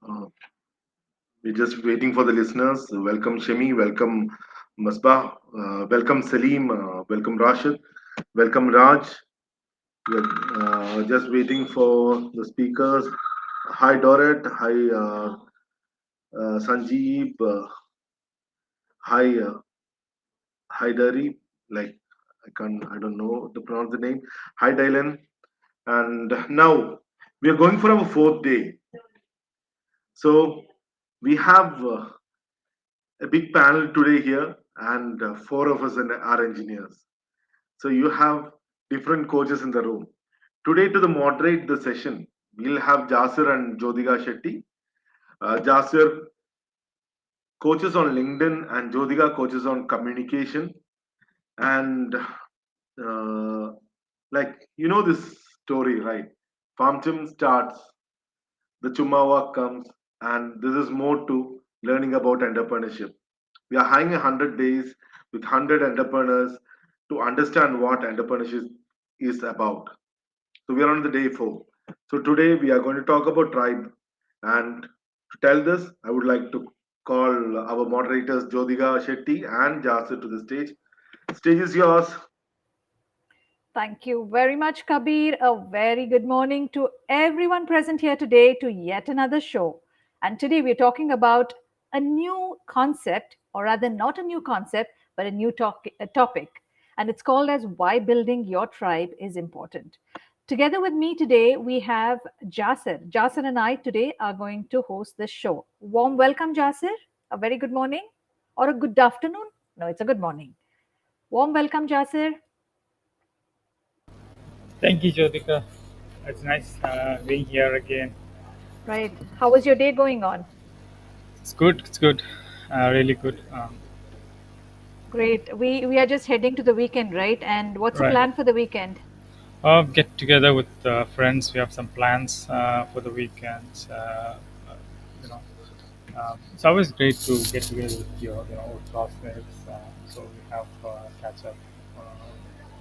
Uh, we're just waiting for the listeners. Welcome Shemi, welcome Masbah, welcome Salim, welcome Rashid, welcome Raj. We're just waiting for the speakers. Hi Dorrit, hi Sanjeev, hi Haidari. Like I don't know to pronounce the name. Hi Dylan. And now we are going for our fourth day. So we have a big panel today here, and four of us are engineers. So you have different coaches in the room. Today, to the moderate the session, we'll have Jasir and Jyotika Shetty. Jasir coaches on LinkedIn, and Jyotika coaches on communication. And like you know this story, right? FarmChim starts, the Chumma comes, and this is more to learning about entrepreneurship. We are having 100 days with 100 entrepreneurs to understand what entrepreneurship is about. So we are on the day 4. So today we are going to talk about tribe. And to tell this, I would like to call our moderators Jyotika Shetty and Jasir to the stage. Stage is yours. Thank you very much, Kabir. A very good morning to everyone present here today to yet another show. And today we're talking about a new concept, or rather, not a new concept, but a new topic. And it's called as Why Building Your Tribe is Important. Together with me today, we have Jasir. Jasir and I today are going to host this show. Warm welcome, Jasir. A very good morning or a good afternoon. No, it's a good morning. Warm welcome, Jasir. Thank you, Jyotika. It's nice being here again. Right. How was your day going on? It's good. It's good. Really good. Great. We are just heading to the weekend, right? And what's the Right. plan for the weekend? Get together with friends. We have some plans for the weekend. You know, it's always great to get together with your old classmates. So we have catch up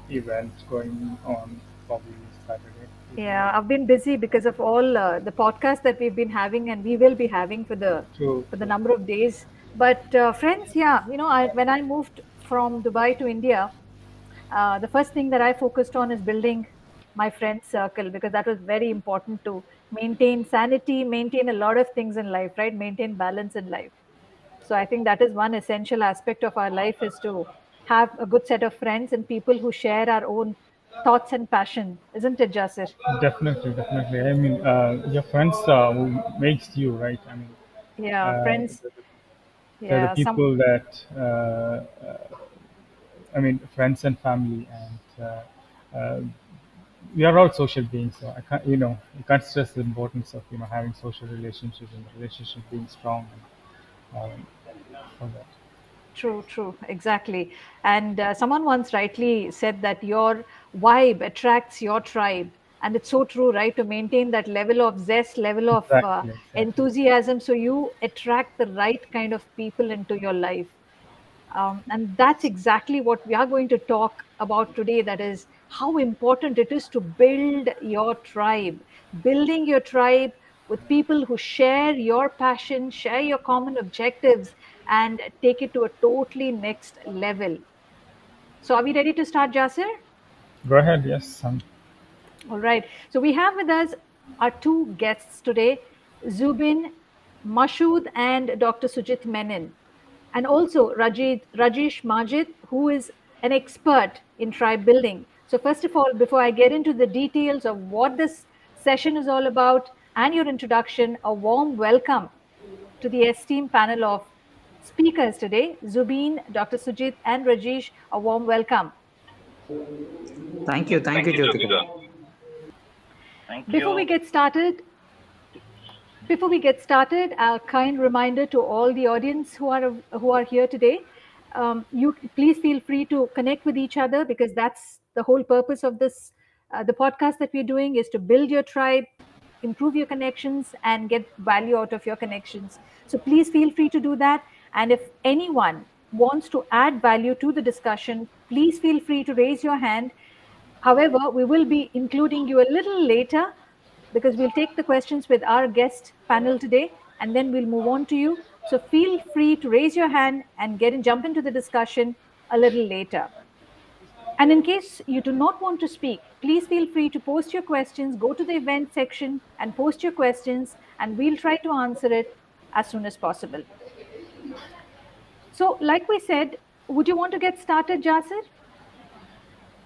event going on probably Saturday evening. Yeah, I've been busy because of all the podcasts that we've been having and we will be having To for the number of days. But friends, yeah, when I moved from Dubai to India, the first thing that I focused on is building my friend circle because that was very important to maintain sanity, maintain a lot of things in life, right? Maintain balance in life. So I think that is one essential aspect of our life is to have a good set of friends and people who share our own thoughts and passion, isn't it, Jasir? definitely, definitely. I mean, your friends who makes you right. I mean, Yeah, uh, friends. they're the Yeah, some. people that I mean, friends and family, and we are all social beings. So I can't, you can't stress the importance of having social relationships and the relationship being strong and all that. True, true, exactly. And someone once rightly said that your vibe attracts your tribe. And it's so true, right? To maintain that level of zest, level of Exactly, exactly. enthusiasm, so you attract the right kind of people into your life. And that's exactly what we are going to talk about today. That is how important it is to build your tribe, building your tribe with people who share your passion, share your common objectives, and take it to a totally next level. So, are we ready to start, Jasir? Go ahead. Yes. All right. So, we have with us our two guests today, Zubin Mashood and Dr. Sujit Menon, and also Rajesh Majid, who is an expert in tribe building. So, first of all, before I get into the details of what this session is all about and your introduction, a warm welcome to the esteemed panel of speakers today. Zubin, Dr. Sujit, and Rajesh, a warm welcome. Thank you, Jyotika. Thank Before we you. get started, Before we get started, a kind reminder to all the audience who are here today. You please feel free to connect with each other because that's the whole purpose of this. The podcast that we're doing is to build your tribe, improve your connections, and get value out of your connections. So please feel free to do that. And if anyone wants to add value to the discussion, please feel free to raise your hand. However, we will be including you a little later because we'll take the questions with our guest panel today. and then we'll move on to you. So feel free to raise your hand and jump into the discussion a little later. And in case you do not want to speak, please feel free to post your questions, go to the event section and post your questions, and we'll try to answer it as soon as possible. So, like we said, would you want to get started, Jasir?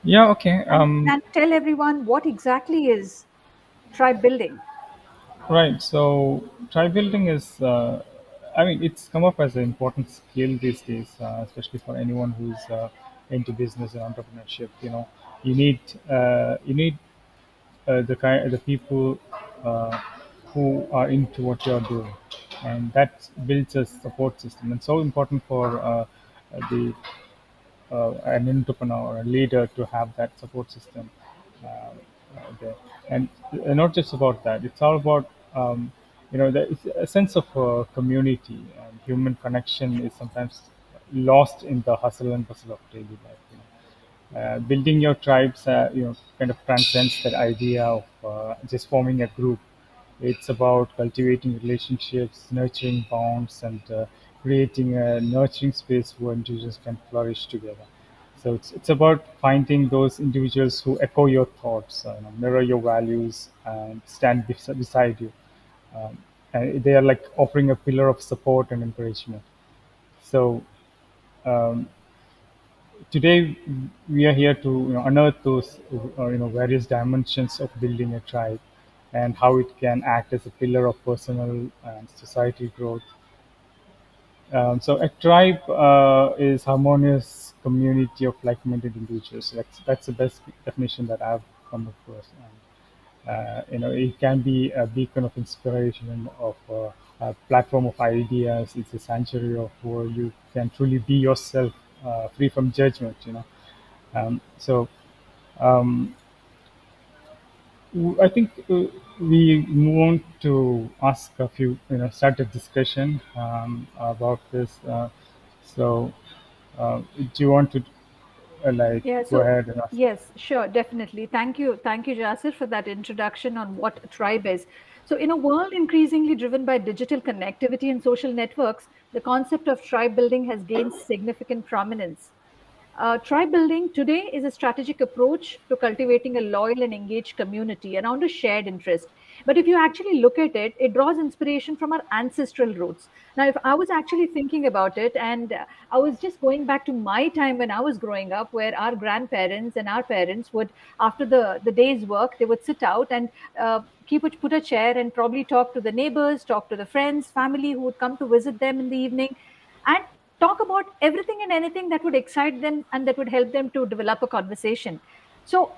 Yeah, okay. And tell everyone what exactly is tribe building. Right. So tribe building is, I mean, it's come up as an important skill these days, especially for anyone who's into business and entrepreneurship. You need the people uh, who are into what you're doing, and that builds a support system. And so important for the an entrepreneur or a leader to have that support system there. And not just about that, it's all about it's a sense of community and human connection is sometimes lost in the hustle and bustle of daily life. Building your tribes, kind of transcends that idea of just forming a group. It's about cultivating relationships, nurturing bonds, and creating a nurturing space where individuals can flourish together. So it's about finding those individuals who echo your thoughts, mirror your values, and stand beside you. Um, and they are like offering a pillar of support and encouragement. So um, today we are here to unearth those various dimensions of building a tribe and how it can act as a pillar of personal and society growth. So a tribe is harmonious community of like-minded individuals. That's the best definition that I've come across. And, it can be a beacon of inspiration, of a platform of ideas. It's a sanctuary of where you can truly be yourself, free from judgment. So um, I think we move on to ask a few, start a discussion about this. So, do you want to Yeah, go so ahead and ask? yes, sure, definitely. Thank you, Jasir, for that introduction on what a tribe is. So, in a world increasingly driven by digital connectivity and social networks, the concept of tribe building has gained significant prominence. Tribe building today is a strategic approach to cultivating a loyal and engaged community around a shared interest. But if you actually look at it, it draws inspiration from our ancestral roots. Now, if I was actually thinking about it, and I was just going back to my time when I was growing up, where our grandparents and our parents would, after the day's work, they would sit out and put a chair and probably talk to the neighbors, talk to the friends, family who would come to visit them in the evening, and talk about everything and anything that would excite them and that would help them to develop a conversation. So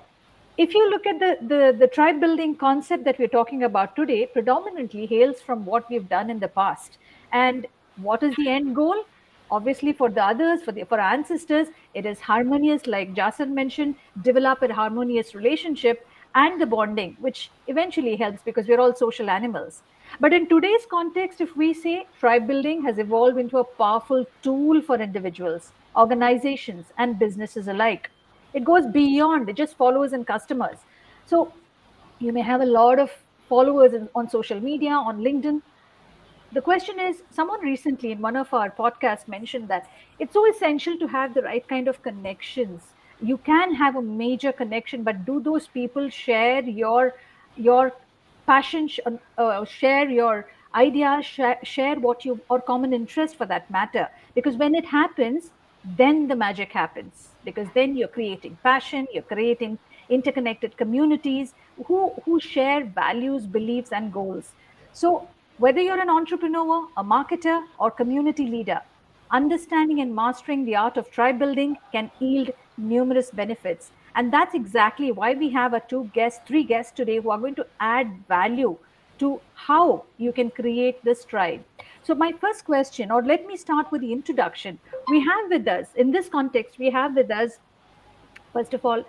if you look at the tribe building concept that we're talking about today, predominantly hails from what we've done in the past. And what is the end goal? Obviously, for the others, for our ancestors, it is harmonious, like Jason mentioned, develop a harmonious relationship and the bonding, which eventually helps because we're all social animals. But in today's context, if we say tribe building has evolved into a powerful tool for individuals, organizations, and businesses alike. It goes beyond just followers and customers. So you may have a lot of followers on social media, on LinkedIn. The question is, someone recently in one of our podcasts mentioned that it's so essential to have the right kind of connections. You can have a major connection, but do those people share your passion, share your ideas, share what you, or common interest for that matter? Because when it happens, then the magic happens, because then you're creating passion, you're creating interconnected communities who share values, beliefs, and goals. So whether you're an entrepreneur, a marketer, or community leader, understanding and mastering the art of tribe building can yield numerous benefits. And that's exactly why we have three guests today who are going to add value to how you can create this tribe. So, my first question, or let me start with the introduction. We have with us, in this context, we have with us, first of all,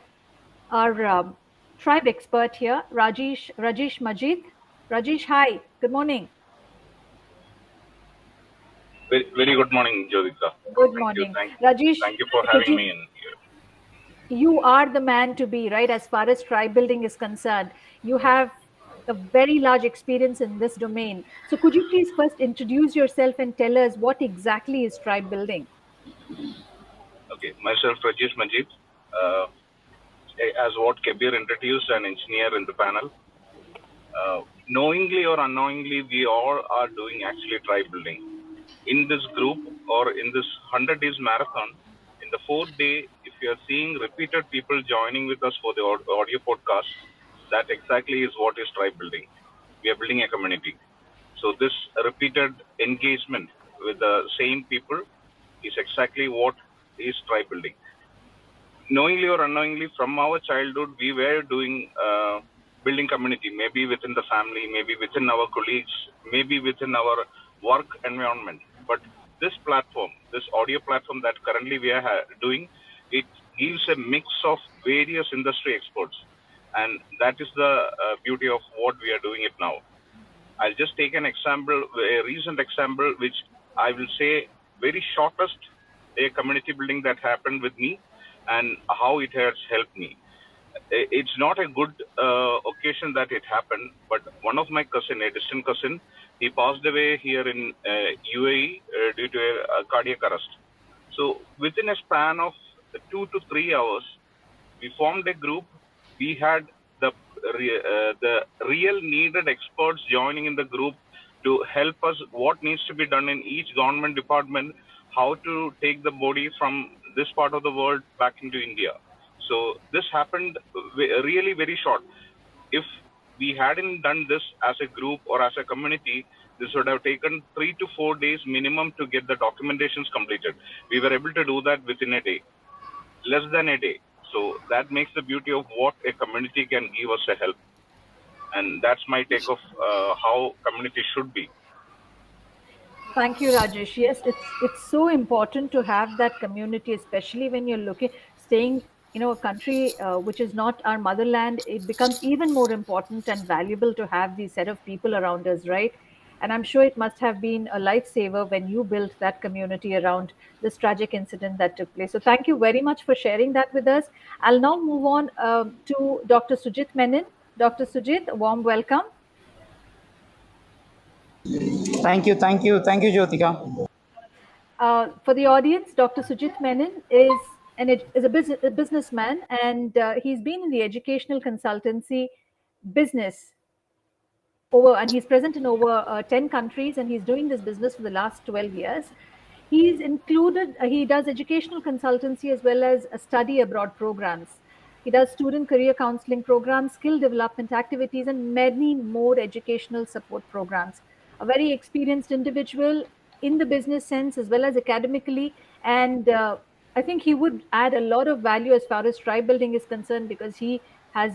our tribe expert here, Rajesh Majid. Rajesh, hi, good morning. Very good morning, Jyotika. Good Thank you. morning. Rajesh, Thank you for could having you, me in here. you are the man to be, right? As far as tribe building is concerned, you have a very large experience in this domain. So could you please first introduce yourself and tell us what exactly is tribe building? Okay, myself Rajesh Majid. Uh, as what Kabir introduced, an engineer in the panel. Knowingly or unknowingly, we all are doing actually tribe building. In this group or in this 100 days marathon, in the fourth day, if you are seeing repeated people joining with us for the audio podcast, that exactly is what is tribe building. We are building a community. So this repeated engagement with the same people is exactly what is tribe building. Knowingly or unknowingly, from our childhood, we were doing building community, maybe within the family, maybe within our colleagues, maybe within our work environment. But this platform, this audio platform that currently we are doing, it gives a mix of various industry experts. And that is the beauty of what we are doing it now. I'll just take an example, a recent example, which I will say very shortest, a community building that happened with me and how it has helped me. It's not a good occasion that it happened, but one of my cousin, a distant cousin, he passed away here in UAE due to a cardiac arrest. So within a span of 2 to 3 hours, we formed a group. We had the real needed experts joining in the group to help us what needs to be done in each government department, how to take the body from this part of the world back into India. So this happened really very short. If we hadn't done this as a group or as a community, this would have taken 3 to 4 days minimum to get the documentations completed. We were able to do that within a day, less than a day. So that makes the beauty of what a community can give us a help. And that's my take of how community should be. Thank you, Rajesh. Yes, it's so important to have that community, especially when you're staying, a country which is not our motherland. It becomes even more important and valuable to have these set of people around us, right? And I'm sure it must have been a lifesaver when you built that community around this tragic incident that took place. So thank you very much for sharing that with us. I'll now move on to Dr. Sujit Menon. Dr. Sujit, a warm welcome. Thank you, Jyotika. For the audience, Dr. Sujit Menon is a businessman, and he's been in the educational consultancy business and he's present in over 10 countries, and he's doing this business for the last 12 years. He does educational consultancy as well as study abroad programs. He does student career counseling programs, skill development activities, and many more educational support programs. A very experienced individual in the business sense as well as academically. And I think he would add a lot of value as far as tribe building is concerned, because he has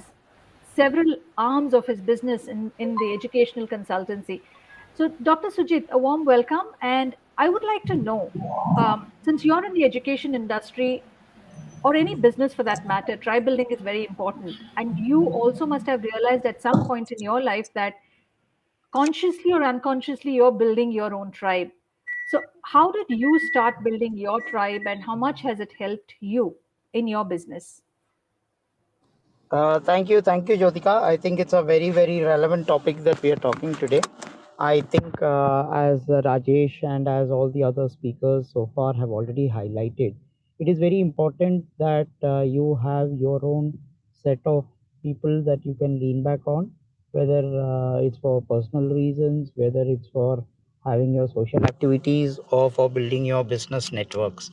several arms of his business in the educational consultancy. So, Dr. Sujit, a warm welcome. And I would like to know, since you're in the education industry or any business for that matter, tribe building is very important. And you also must have realized at some point in your life that consciously or unconsciously, you're building your own tribe. So, how did you start building your tribe, and how much has it helped you in your business? Thank you, Jyotika. I think it's a very, very relevant topic that we are talking today. I think, as Rajesh and as all the other speakers so far have already highlighted, it is very important that you have your own set of people that you can lean back on, whether it's for personal reasons, whether it's for having your social activities, or for building your business networks.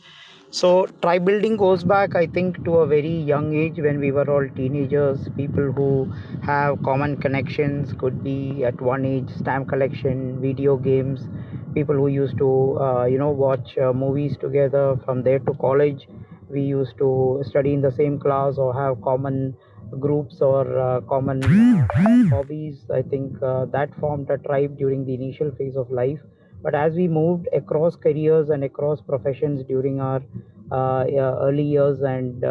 So, tribe building goes back, I think, to a very young age when we were all teenagers. People who have common connections could be at one age stamp collection, video games, people who used to, watch movies together. From there to college, we used to study in the same class or have common groups or common hobbies. I think that formed a tribe during the initial phase of life. But as we moved across careers and across professions during our early years and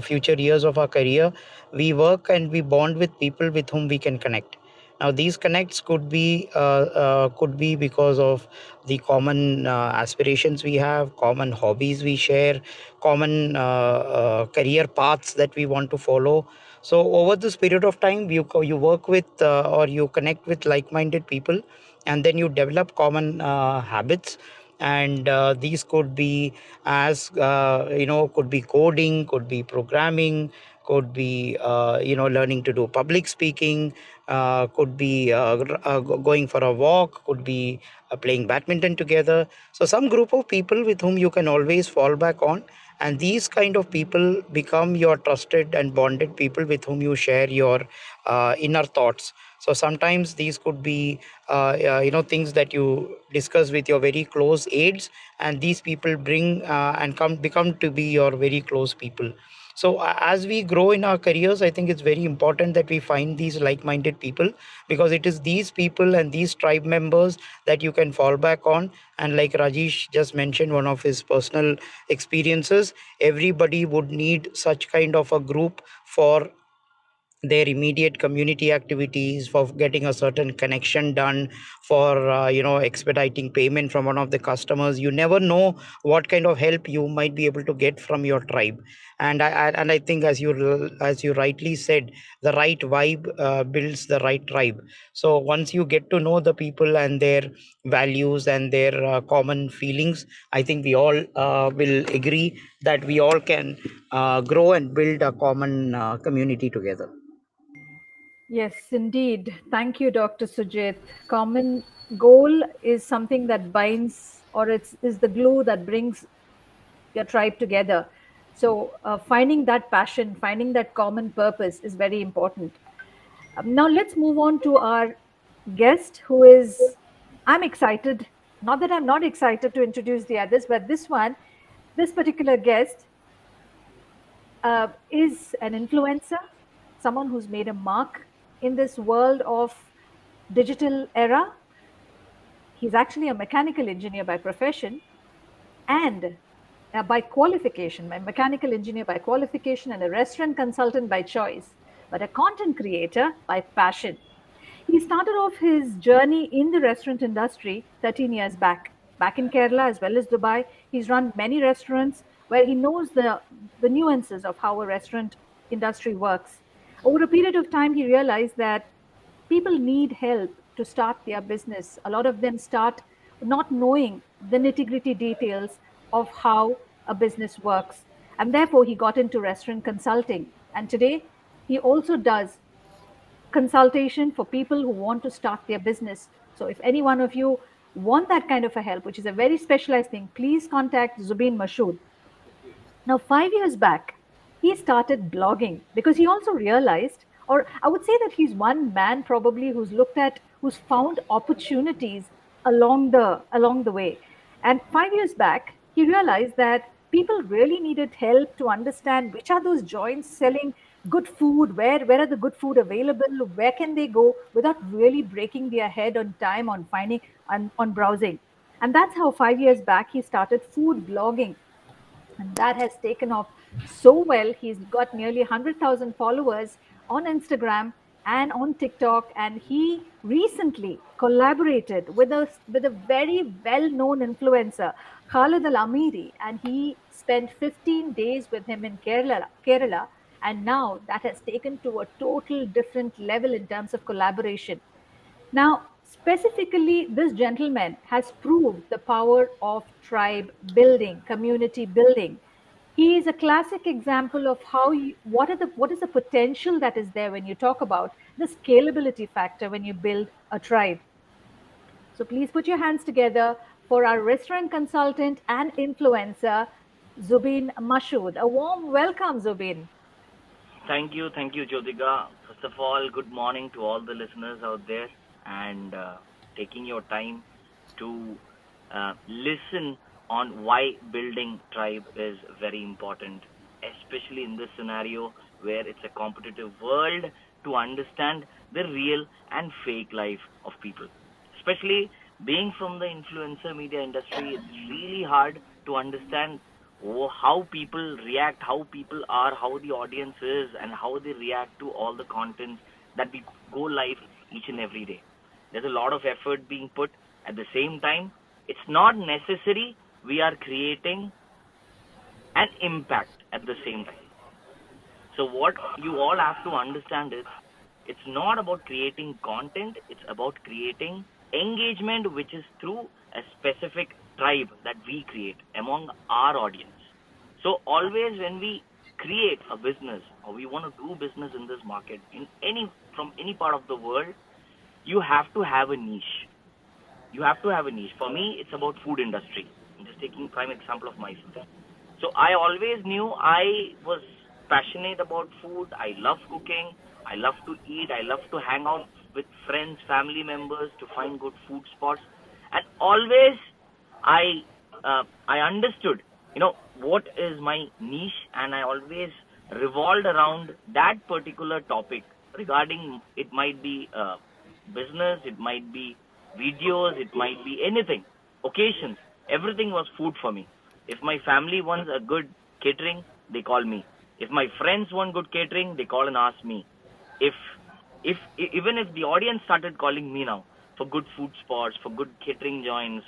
future years of our career, we work and we bond with people with whom we can connect. Now these connects could be because of the common aspirations we have, common hobbies we share, common career paths that we want to follow. So over this period of time, you work with or you connect with like-minded people, and then you develop common habits. And these could be could be coding, could be programming, could be learning to do public speaking, could be going for a walk, could be playing badminton together. So some group of people with whom you can always fall back on, and these kind of people become your trusted and bonded people with whom you share your inner thoughts. So sometimes these could be things that you discuss with your very close aides, and these people bring and come become to be your very close people. So as we grow in our careers, I think it's very important that we find these like-minded people, because it is these people and these tribe members that you can fall back on. And like Rajesh just mentioned, one of his personal experiences, everybody would need such kind of a group for their immediate community activities, for getting a certain connection done, for expediting payment from one of the customers. You never know what kind of help you might be able to get from your tribe. And I think, as you rightly said, the right vibe builds the right tribe. So once you get to know the people and their values and their common feelings, I think we all will agree that we all can grow and build a common community together. Yes, indeed. Thank you, Dr. Sujit. Common goal is something that binds, or it's is the glue that brings your tribe together. So, finding that passion, finding that common purpose is very important. Now, let's move on to our guest, who is, I'm excited. Not that I'm not excited to introduce the others, but this particular guest is an influencer, someone who's made a mark in this world of digital era. He's actually a mechanical engineer by profession and by qualification, a mechanical engineer by qualification and a restaurant consultant by choice, but a content creator by passion. He started off his journey in the restaurant industry 13 years back in Kerala as well as Dubai. He's run many restaurants where he knows the nuances of how a restaurant industry works. Over a period of time, he realized that people need help to start their business. A lot of them start not knowing the nitty gritty details of how a business works. And therefore, he got into restaurant consulting. And today, he also does consultation for people who want to start their business. So if any one of you want that kind of a help, which is a very specialized thing, please contact Zubin Mashood. Now, 5 years back, he started blogging because he also realized, or I would say that he's one man probably who's found opportunities along the way. And 5 years back, he realized that people really needed help to understand which are those joints selling good food, where are the good food available, where can they go without really breaking their head on time on finding on browsing. And that's how 5 years back he started food blogging, and that has taken off so well. He's got nearly 100,000 followers on Instagram and on TikTok, and he recently collaborated with a very well-known influencer, Khalid Al Amiri, and he spent 15 days with him in Kerala, and now that has taken to a total different level in terms of collaboration. Now, specifically, this gentleman has proved the power of tribe building, community building. He is a classic example of what is the potential that is there when you talk about the scalability factor when you build a tribe. So please put your hands together for our restaurant consultant and influencer, Zubin Mashood. A warm welcome, Zubin. Thank you, Jyotika. First of all, good morning to all the listeners out there, and taking your time to listen on why building tribe is very important, especially in this scenario where it's a competitive world, to understand the real and fake life of people. Especially being from the influencer media industry, it's really hard to understand how people react, how people are, how the audience is, and how they react to all the contents that we go live each and every day. There's a lot of effort being put. At the same time, it's not necessary we are creating an impact at the same time. So what you all have to understand is it's not about creating content, it's about creating engagement, which is through a specific tribe that we create among our audience. So always when we create a business or we want to do business in this market in any from any part of the world, you have to have a niche. You have to have a niche. For me, it's about food industry. I'm just taking prime example of myself. So I always knew I was passionate about food. I love cooking. I love to eat. I love to hang out with friends, family members to find good food spots. And always I understood, what is my niche, and I always revolved around that particular topic regarding it might be business, it might be videos, it might be anything, occasions. Everything was food for me. If my family wants a good catering, they call me. If my friends want good catering, they call and ask me. If even if the audience started calling me now for good food spots, for good catering joints,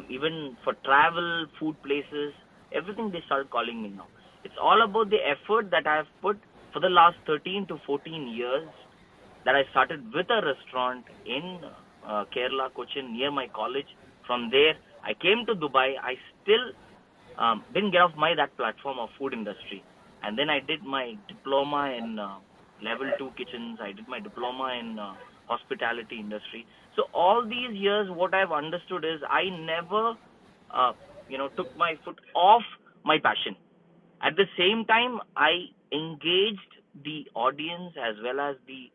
even for travel food places, everything they started calling me now. It's all about the effort that I have put for the last 13 to 14 years that I started with a restaurant in Kerala, Cochin, near my college. From there, I came to Dubai. I still didn't get off that platform of food industry, and then I did my diploma in level 2 kitchens. I did my diploma in hospitality industry. So all these years, what I've understood is I never, took my foot off my passion. At the same time, I engaged the audience as well as the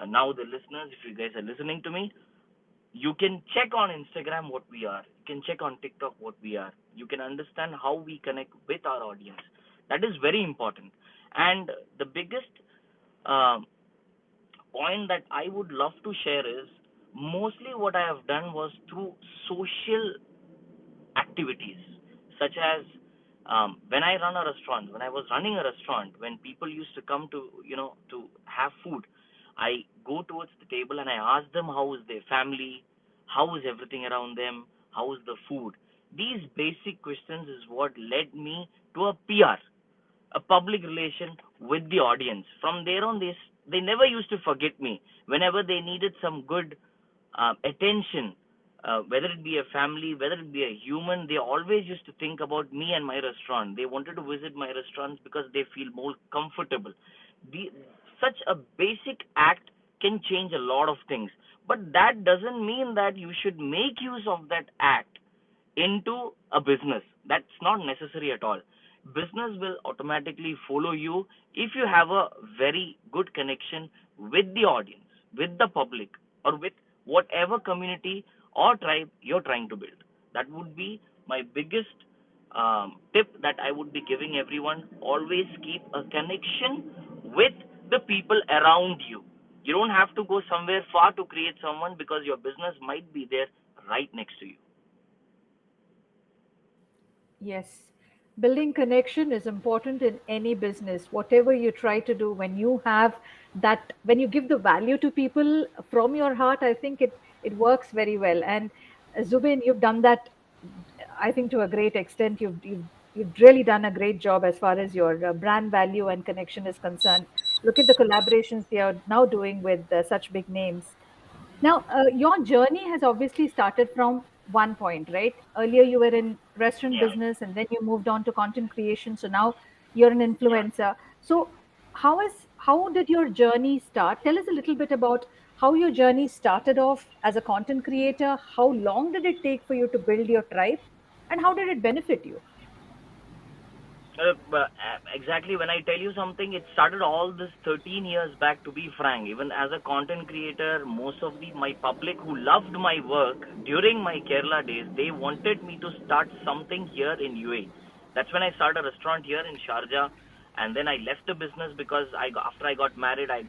now the listeners. If you guys are listening to me, you can check on Instagram what we are. You can check on TikTok what we are. You can understand how we connect with our audience. That is very important. And the biggest um point that I would love to share is mostly what I have done was through social activities, such as when I run a restaurant, when I was running a restaurant, when people used to come to have food, I go towards the table and I ask them how is their family, how is everything around them, how is the food. These basic questions is what led me to a PR, a public relation with the audience. From there on, they never used to forget me. Whenever they needed some good attention, whether it be a family, whether it be a human, they always used to think about me and my restaurant. They wanted to visit my restaurants because they feel more comfortable. The, Such a basic act can change a lot of things. But that doesn't mean that you should make use of that act into a business. That's not necessary at all. Business will automatically follow you if you have a very good connection with the audience, with the public, or with whatever community or tribe you're trying to build. That would be my biggest tip that I would be giving everyone. Always keep a connection with the people around you. You don't have to go somewhere far to create someone, because your business might be there right next to you. Yes. Building connection is important in any business. Whatever you try to do, when you have that, when you give the value to people from your heart, I think it works very well. And Zubin, you've done that, I think, to a great extent. You've really done a great job as far as your brand value and connection is concerned. Look at the collaborations you're now doing with such big names. Now, your journey has obviously started from one point, right? Earlier, you were in restaurant Yeah. business, and then you moved on to content creation. So now you're an Yeah. influencer. So, how did your journey start? Tell us a little bit about how your journey started off as a content creator. How long did it take for you to build your tribe, and how did it benefit you? Exactly. When I tell you something, it started all this 13 years back. To be frank, even as a content creator, most of the my public who loved my work during my Kerala days, they wanted me to start something here in UAE. That's when I started a restaurant here in Sharjah, and then I left the business because after I got married, I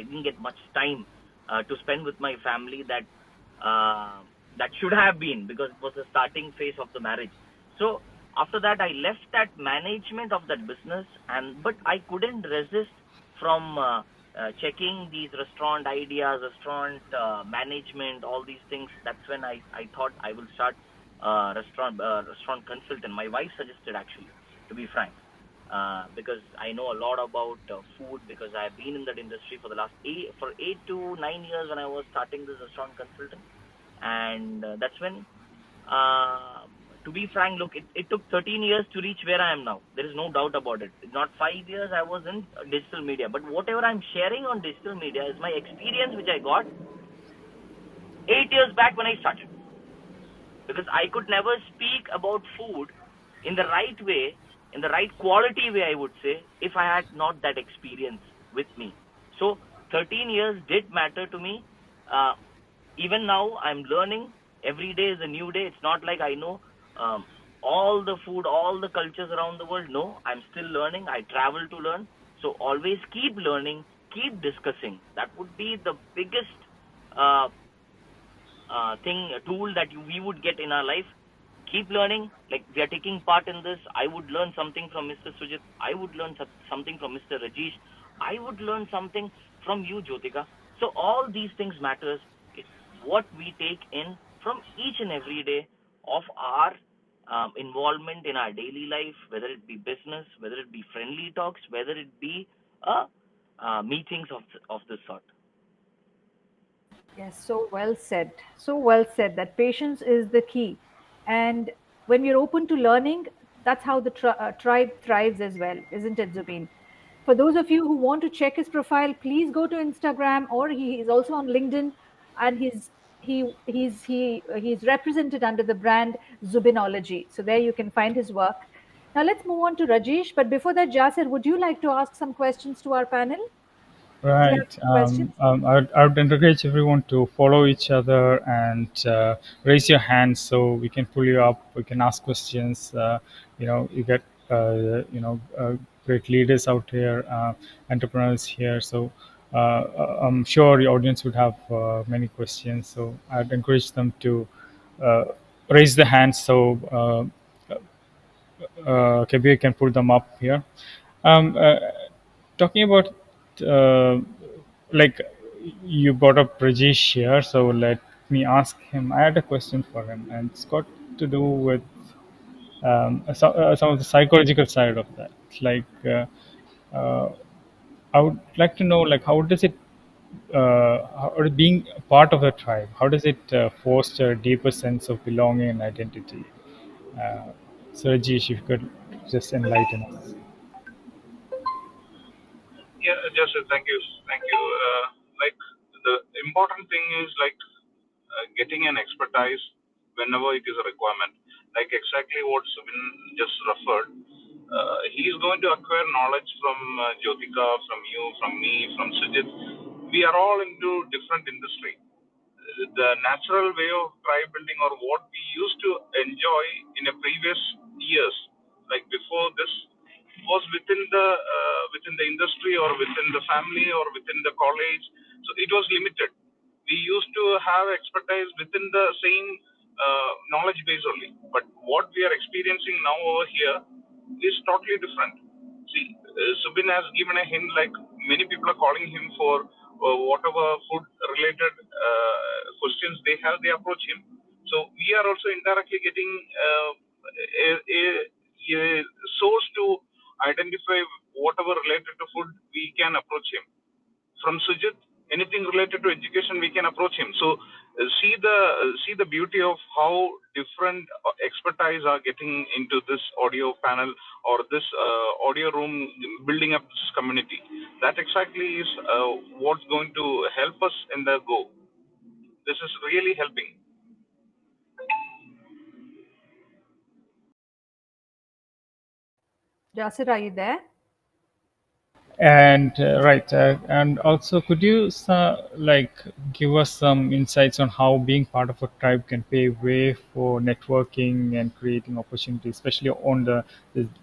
didn't get much time to spend with my family uh, that should have been, because it was the starting phase of the marriage. So after that, I left that management of that business, and but I couldn't resist from checking these restaurant ideas, restaurant management, all these things. That's when I thought I will start restaurant consultant. My wife suggested, actually, to be frank, because I know a lot about food, because I've been in that industry for the last 8 to 9 years when I was starting this restaurant consultant. And that's when, to be frank, look, it took 13 years to reach where I am now. There is no doubt about it. Not 5 years I was in digital media, but whatever I'm sharing on digital media is my experience which I got 8 years back when I started. Because I could never speak about food in the right way, in the right quality way, I would say, if I had not that experience with me. So 13 years did matter to me. Uh, Even now, I'm learning. Every day is a new day. It's not like I know all the food, all the cultures around the world. No, I'm still learning. I travel to learn. So always keep learning, keep discussing. That would be the biggest uh, tool that we would get in our life. Keep learning. Like, we are taking part in this. I would learn something from Mr. Sujit. I would learn something from Mr. Rajesh. I would learn something from you, Jyotika. So all these things matters. It's what we take in from each and every day of our involvement in our daily life, whether it be business, whether it be friendly talks, whether it be meetings of this sort. Yes, so well said. So well said that patience is the key. And when we're open to learning, that's how the tribe thrives as well, isn't it, Zubin? For those of you who want to check his profile, please go to Instagram, or he is also on LinkedIn, and he's represented under the brand Zubinology. So there you can find his work. Now let's move on to Rajesh. But before that, Jasir, would you like to ask some questions to our panel? Do you have Right. some questions? I would encourage everyone to follow each other and raise your hands so we can pull you up. We can ask questions. You get great leaders out here, entrepreneurs here. So I'm sure your audience would have many questions. So I'd encourage them to uh, raise the hands so Kabir can pull them up here. Um, uh, Talking about uh, like you brought up Rajesh here, so let me ask him. I had a question for him, and it's got to do with some of the psychological side of that. Like, uh, I would like to know, like, how does it, being a part of a tribe, how does it foster a deeper sense of belonging and identity? Uh, so, Rajesh, if you could just enlighten us. Yeah, just thank you, thank you. Like, the important thing is like getting an expertise whenever it is a requirement. Like exactly what Subin just referred. He is going to acquire knowledge from Jyotika, from you, from me, from Sujit. We are all into different industry. The natural way of tribe building, or what we used to enjoy in a previous years, like before this, was within the industry, or within the family, or within the college. So it was limited. We used to have expertise within the same knowledge base only. But what we are experiencing now over here is totally different. See, Subin has given a hint, like many people are calling him for whatever food related questions they have, they approach him. So we are also indirectly getting a source to identify whatever related to food, we can approach him. From Sujit, anything related to education, we can approach him. So see the beauty of how different expertise are getting into this audio panel, or this audio room, building up this community. That exactly is what's going to help us in the go. This is really helping. Jasir, are you there? And right, and also, could you like give us some insights on how being part of a tribe can pave way for networking and creating opportunities, especially on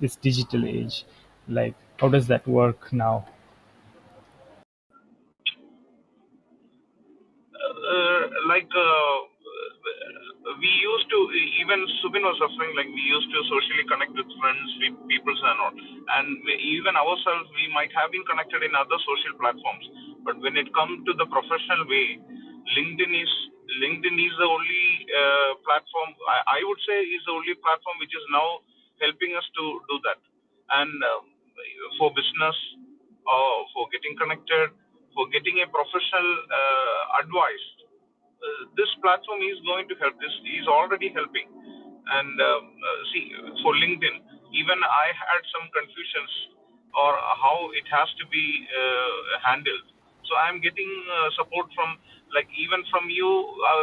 this digital age? Like, how does that work now? Like we used to, even Subin was referring, like we used to socially connect with friends, people and all, and even ourselves, we might have been connected in other social platforms, but when it comes to the professional way, LinkedIn is LinkedIn is the only platform, I would say, is the only platform which is now helping us to do that, and for business, for getting connected, for getting a professional advice. This platform is going to help. This is already helping. And see, for LinkedIn, even I had some confusions or how it has to be handled. So I'm getting support from, like, even from you.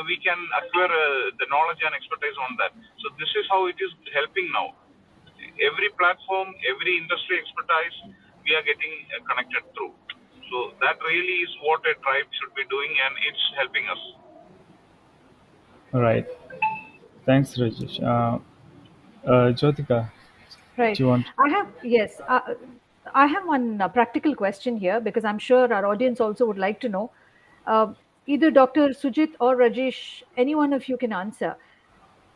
We can acquire the knowledge and expertise on that. So this is how it is helping now. Every platform, every industry expertise, we are getting connected through. So that really is what a tribe should be doing, and it's helping us. All right. Thanks, Rajesh. Jyotika, Right. do you want? Yes, I have one practical question here because I'm sure our audience also would like to know. Either Dr. Sujit or Rajesh, any one of you can answer.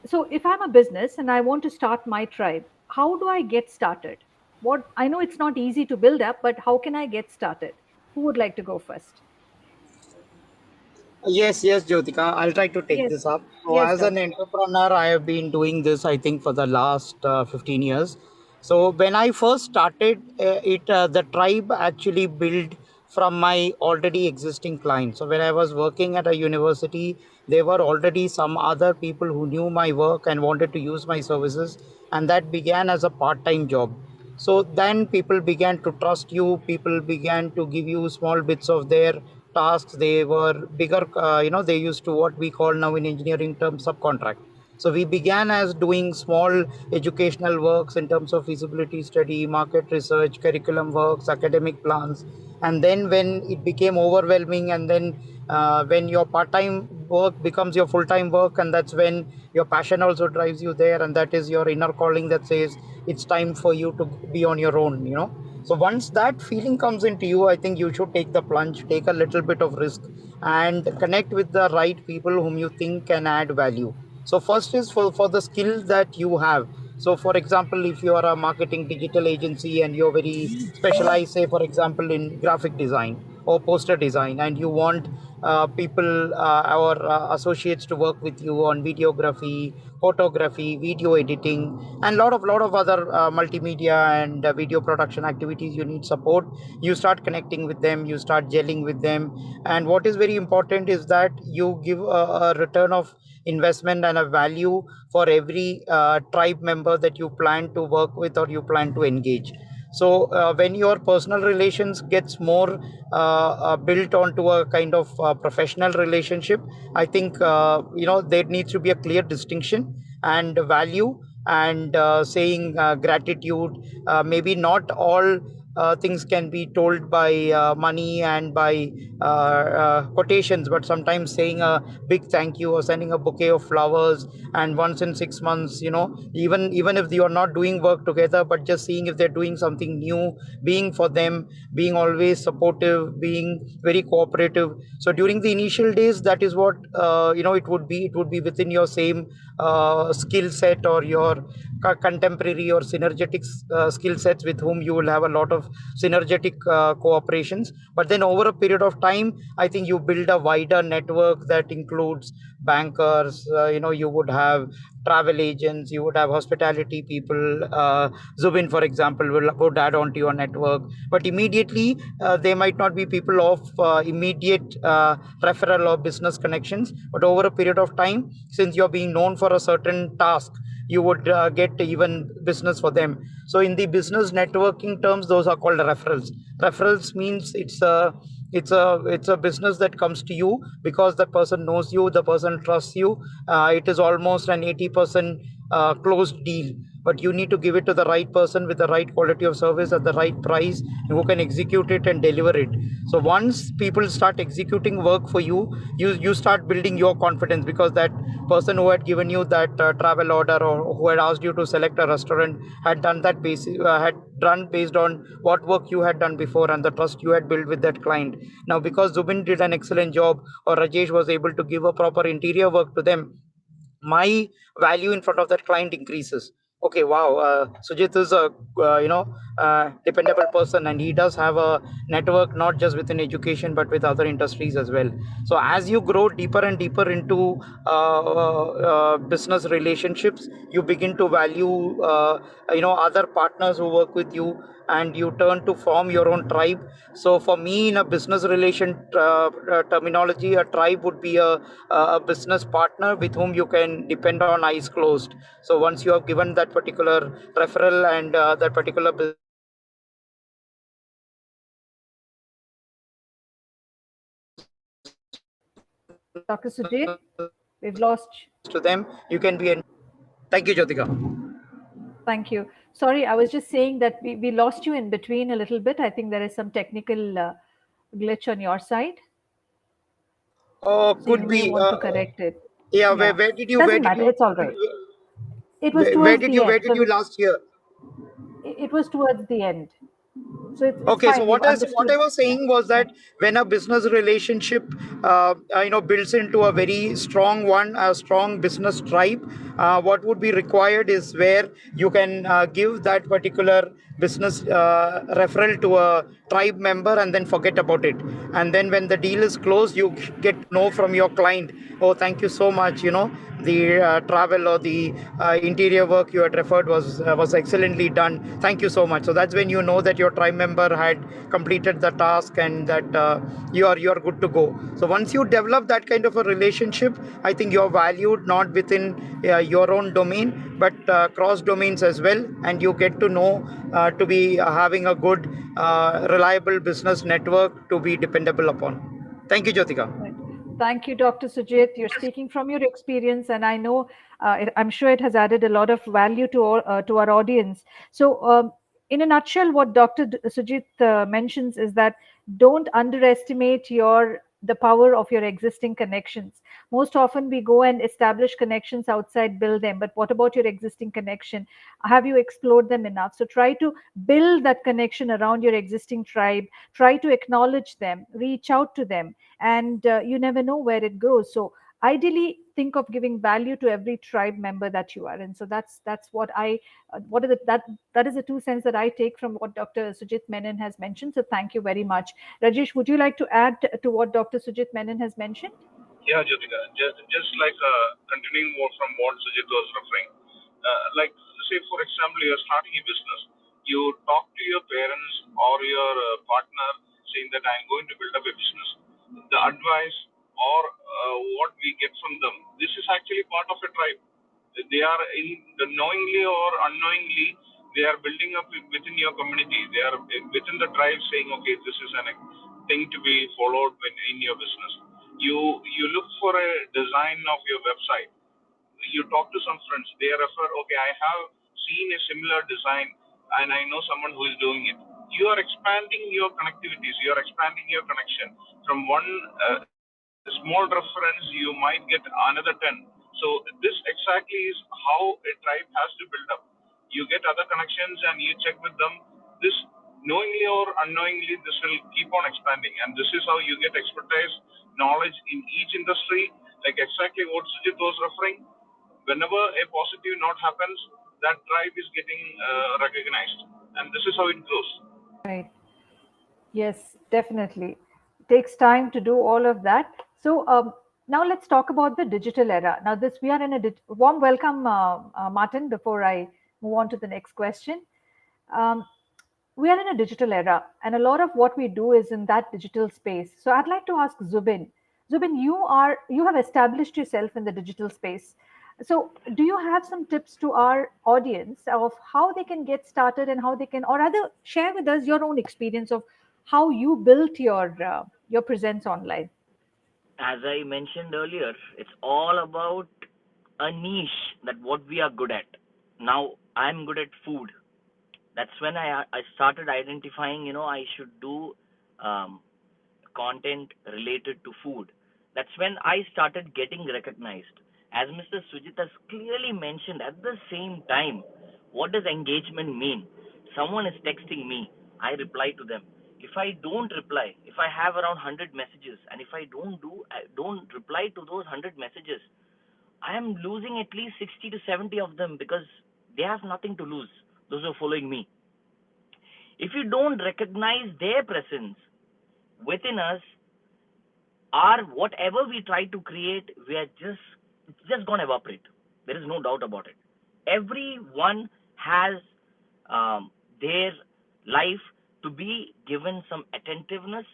So, if I'm a business and I want to start my tribe, how do I get started? What I know it's not easy to build up, but how can I get started? Who would like to go first? Yes, Jyotika, I'll try to take Yes, this up. So, yes, as an doctor. entrepreneur, I have been doing this, I think, for the last 15 years. So, when I first started the tribe actually built from my already existing clients. So, when I was working at a university, there were already some other people who knew my work and wanted to use my services, and that began as a part time job. So then people began to trust you, people began to give you small bits of their tasks. They were bigger, they used to what we call now in engineering terms subcontract. So we began as doing small educational works in terms of feasibility study, market research, curriculum works, academic plans. And then when it became overwhelming, and then when your part-time work becomes your full-time work, and that's when your passion also drives you there, and that is your inner calling that says it's time for you to be on your own. So once that feeling comes into you, I think you should take the plunge, take a little bit of risk, and connect with the right people whom you think can add value. So first is for the skill that you have. So for example, if you are a marketing digital agency and you're very specialized, say for example in graphic design or poster design, and you want people or associates to work with you on videography, photography, video editing, and lot of other multimedia and video production activities, you need support. You start connecting with them, you start gelling with them, and what is very important is that you give a return of investment and a value for every tribe member that you plan to work with or you plan to engage. So when your personal relations gets more built onto a kind of professional relationship, I think there needs to be a clear distinction and value, and saying gratitude. Maybe not all things can be told by money and by quotations, but sometimes saying a big thank you or sending a bouquet of flowers, and once in 6 months, even if you are not doing work together, but just seeing if they're doing something new, being for them, being always supportive, being very cooperative. So during the initial days, that is what it would be within your same skill set, or your contemporary or synergetic skill sets, with whom you will have a lot of synergetic cooperations. But then over a period of time, I think you build a wider network that includes bankers. You would have travel agents, you would have hospitality people. Zubin, for example, would add on to your network. But immediately, they might not be people of immediate referral or business connections. But over a period of time, since you're being known for a certain task, you would get even business for them. So in the business networking terms, those are called referrals. Referrals means it's a business that comes to you because the person knows you, the person trusts you. It is almost an 80% closed deal, but you need to give it to the right person with the right quality of service at the right price, who can execute it and deliver it. So once people start executing work for you, you start building your confidence, because that person who had given you that travel order, or who had asked you to select a restaurant, had done based on what work you had done before and the trust you had built with that client. Now because Zubin did an excellent job, or Rajesh was able to give a proper interior work to them, my value in front of that client increases. Okay, wow, Sujit is a dependable person, and he does have a network not just within education but with other industries as well. So as you grow deeper and deeper into business relationships, you begin to value other partners who work with you, and you turn to form your own tribe. So for me, in a business relation terminology, a tribe would be a business partner with whom you can depend on eyes closed. So once you have given that particular referral and that particular Dr. Sujit, we've lost. to them, you can be. Thank you, Jyotika. Thank you. Sorry, I was just saying that we lost you in between a little bit. I think there is some technical glitch on your side. So you Could may be. want to correct it. Yeah. Yeah. Where did you? Doesn't matter. It's all right. It was Where towards did the you? Where end. did So you last hear? it was towards the end. So it's Okay, so fine. We've what I understood. was Yeah. saying was Yeah. that when a business relationship, builds into a very strong one, a strong business tribe, what would be required is where you can give that particular business referral to a tribe member and then forget about it. And then when the deal is closed, you get to know from your client, oh, thank you so much. The travel or the interior work you had referred was excellently done. Thank you so much. So that's when you know that your tribe member had completed the task and that you are good to go. So once you develop that kind of a relationship, I think you're valued not within your own domain but cross domains as well, and you get to know to be having a good reliable business network to be dependable upon. Thank you, Jyotika. Right. Thank you, Dr. Sujit. You're speaking from your experience, and I know I'm sure it has added a lot of value to our audience. So, in a nutshell, what Dr. Sujit mentions is that don't underestimate the power of your existing connections. Most often, we go and establish connections outside, build them. But what about your existing connection? Have you explored them enough? So, try to build that connection around your existing tribe. Try to acknowledge them, reach out to them, and you never know where it goes. So ideally think of giving value to every tribe member that you are in. So that's what I what are the that is the 2 cents that I take from what Dr. Sujit Menon has mentioned. So thank you very much. Rajesh, would you like to add to what Dr. Sujit Menon has mentioned? Yeah, Jyotika, just like continuing more from what Sujit was referring, like say for example, you're starting a business, you talk to your parents or your partner saying that I'm going to build up a business. The advice or what we get from them, this is actually part of a tribe. They are in the knowingly or unknowingly, they are building up within your community. They are within the tribe saying, okay, this is a thing to be followed when in your business. You look for a design of your website. You talk to some friends. They refer, okay, I have seen a similar design and I know someone who is doing it. You are expanding your connectivities. You are expanding your connection from one small reference. You might get another 10. So this exactly is how a tribe has to build up. You get other connections and you check with them. This knowingly or unknowingly, this will keep on expanding, and this is how you get expertise, knowledge in each industry. Like exactly what Sujit was referring, whenever a positive note happens, that tribe is getting recognized, and this is how it grows. Right. Yes, definitely. Takes time to do all of that. So now let's talk about the digital era. Now, this we are in a warm welcome, Martin. Before I move on to the next question, um, we are in a digital era, and a lot of what we do is in that digital space. So I'd like to ask Zubin. Zubin, you have established yourself in the digital space. So do you have some tips to our audience of how they can get started and how they can, or rather, share with us your own experience of how you built your presence online? As I mentioned earlier, it's all about a niche that what we are good at. Now I'm good at food. That's when I started identifying, I should do um, content related to food. That's when I started getting recognized. As Mr. Sujit has clearly mentioned, at the same time, what does engagement mean? Someone is texting me, I reply to them. If I don't reply, if I have around 100 messages, and if I don't reply to those 100 messages, I am losing at least 60 to 70 of them because they have nothing to lose. Those who are following me. If you don't recognize their presence within us, or whatever we try to create, we are just it's just gonna evaporate. There is no doubt about it. Everyone has their life to be given some attentiveness,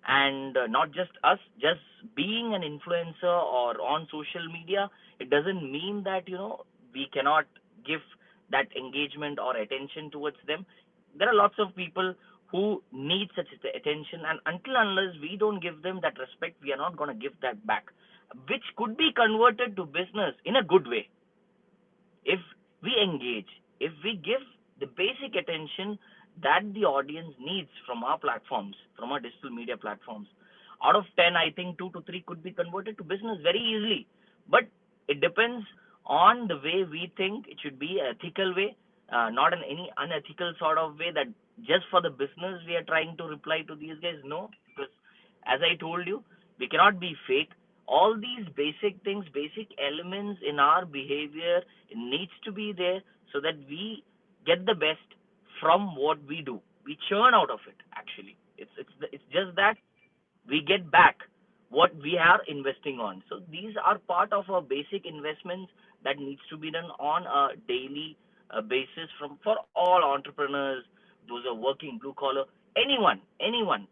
and not just us. Just being an influencer or on social media, it doesn't mean that we cannot give that engagement or attention towards them. There are lots of people who need such attention, and until unless we don't give them that respect, we are not going to give that back, which could be converted to business in a good way. If we engage, if we give the basic attention that the audience needs from our platforms, from our digital media platforms, out of 10, I think 2 to 3 could be converted to business very easily. But it depends on the way we think it should be, ethical way, not in any unethical sort of way that just for the business we are trying to reply to these guys. No, because as I told you, we cannot be fake. All these basic things, basic elements in our behavior, it needs to be there so that we get the best from what we do. We churn out of it. Actually, it's just that we get back what we are investing on. So these are part of our basic investments that needs to be done on a daily basis from for all entrepreneurs, those are working blue collar, anyone.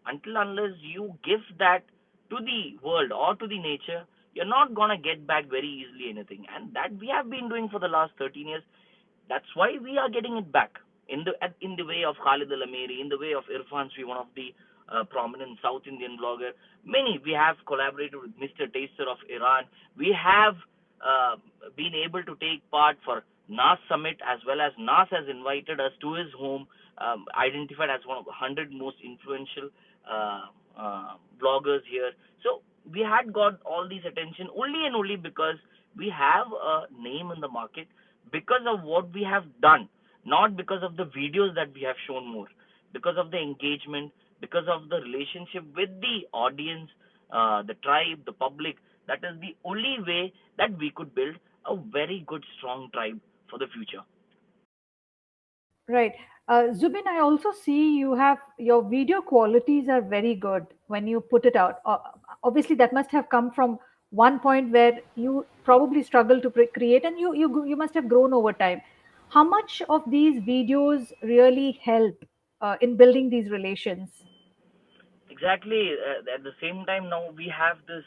Until unless you give that to the world or to the nature, you're not gonna get back very easily anything, and that we have been doing for the last 13 years. That's why we are getting it back in the way of Khalid Al Amiri, in the way of Irfan Sri, one of the prominent South Indian blogger. Many we have collaborated with Mr. Taster of Iran. We have uh, been able to take part for NAS Summit, as well as NAS has invited us to his home, identified as one of the 100 most influential bloggers here. So we had got all these attention only and only because we have a name in the market, because of what we have done, not because of the videos that we have shown more, because of the engagement, because of the relationship with the audience, the tribe, the public. That is the only way that we could build a very good, strong tribe for the future. Right. Zubin, I also see you have your video qualities are very good when you put it out. Obviously, that must have come from one point where you probably struggle to create, and you must have grown over time. How much of these videos really help in building these relations? Exactly. At the same time, now we have this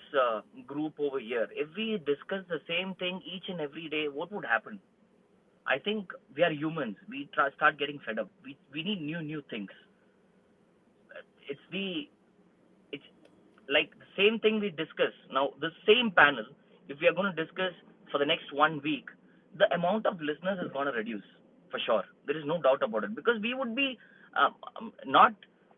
group over here. If we discuss the same thing each and every day, what would happen? I think we are humans. We start getting fed up. We need new things. It's the it's like the same thing we discuss now. The same panel. If we are going to discuss for the next 1 week, the amount of listeners is going to reduce for sure. There is no doubt about it, because we would be not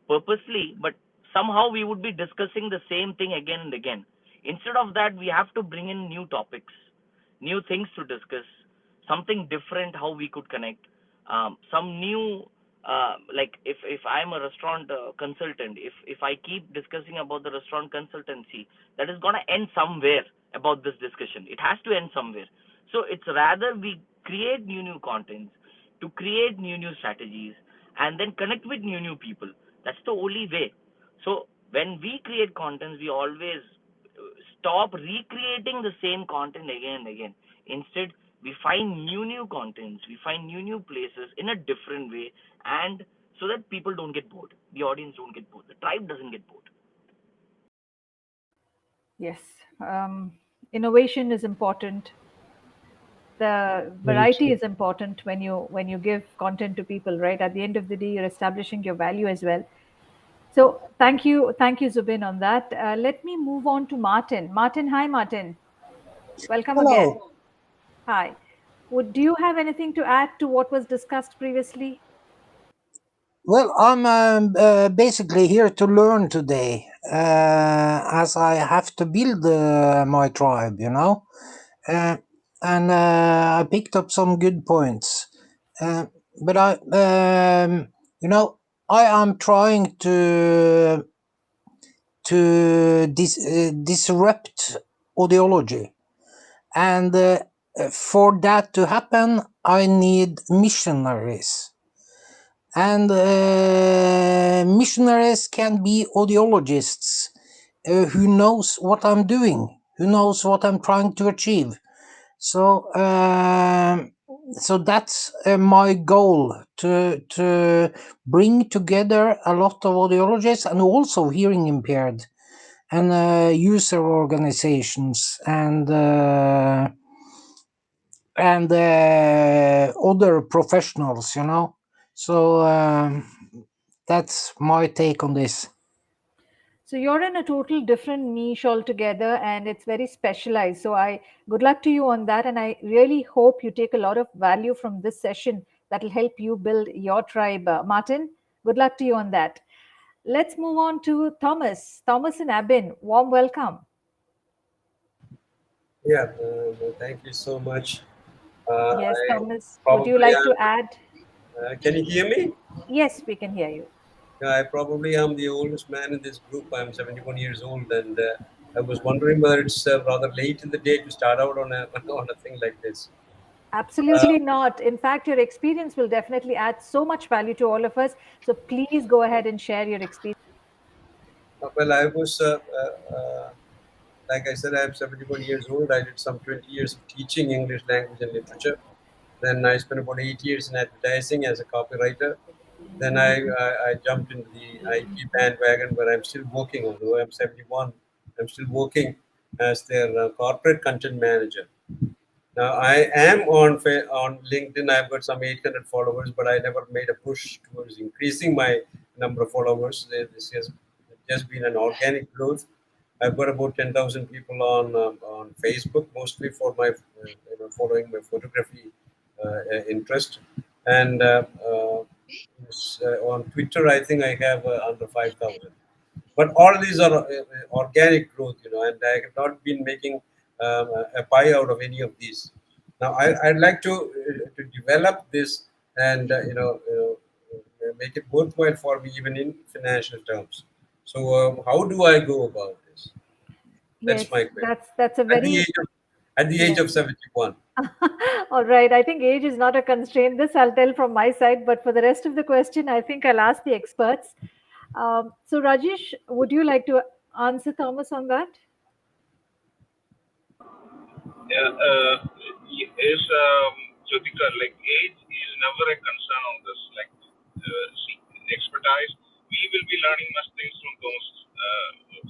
purposely, but somehow we would be discussing the same thing again and again. Instead of that, we have to bring in new topics, new things to discuss, something different, how we could connect, some new, like if I'm a restaurant consultant, if I keep discussing about the restaurant consultancy, that is going to end somewhere. About this discussion, it has to end somewhere. So it's rather we create new contents, to create new strategies, and then connect with new people. That's the only way. So when we create contents, we always stop recreating the same content again and again. Instead, we find new contents, we find new places in a different way, and so that people don't get bored, the audience don't get bored, the tribe doesn't get bored. Yes. Innovation is important. The Very variety true. is important when you give content to people, right? At the end of the day, you're establishing your value as well. So thank you, Zubin, on that. Let me move on to Martin. Martin, hi, Martin. Welcome again. Hello. Hi. Do you have anything to add to what was discussed previously? Well, I'm basically here to learn today, as I have to build my tribe, uh, and I picked up some good points. Uh, but you know, I am trying to disrupt audiology. And for that to happen, I need missionaries. And missionaries can be audiologists who knows what I'm doing, who knows what I'm trying to achieve. So so that's my goal, to bring together a lot of audiologists and also hearing impaired and user organizations and other professionals, you know. So that's my take on this. So you're in a total different niche altogether, and it's very specialized. So I good luck to you on that, and I really hope you take a lot of value from this session that will help you build your tribe. Martin, good luck to you on that. Let's move on to Thomas. Thomas and Abin, warm welcome. Yeah, thank you so much. Yes, I Thomas, would you probably like to am. add? Can you hear me? Yes, we can hear you. Yeah, I probably am the oldest man in this group. I'm 71 years old, and I was wondering whether it's rather late in the day to start out on a on a thing like this. Absolutely not. In fact, your experience will definitely add so much value to all of us. So please go ahead and share your experience. Well, I was like I said, I'm 71 years old. I did some 20 years of teaching English language and literature. Then I spent about 8 years in advertising as a copywriter. Then I jumped into the IT bandwagon where I'm still working, although I'm 71, I'm still working as their corporate content manager. Now I am on LinkedIn. I've got some 800 followers, but I never made a push towards increasing my number of followers. This has just been an organic growth. I've got about 10,000 people on Facebook, mostly for my following my photography interest, and on Twitter I think I have under 5,000. But all these are organic growth, and I have not been making a pie out of any of these. Now I'd like to develop this and make it worthwhile for me even in financial terms. So how do I go about this? Yes, That's my question. that's a At the very age of at the age yes. of 71. All right. I think age is not a constraint. This I'll tell from my side, but for the rest of the question, I think I'll ask the experts. So Rajesh, would you like to answer Thomas on that? Yeah, is Jyotika, like age is never a concern on this. Like, see, expertise, we will be learning much things from Thomas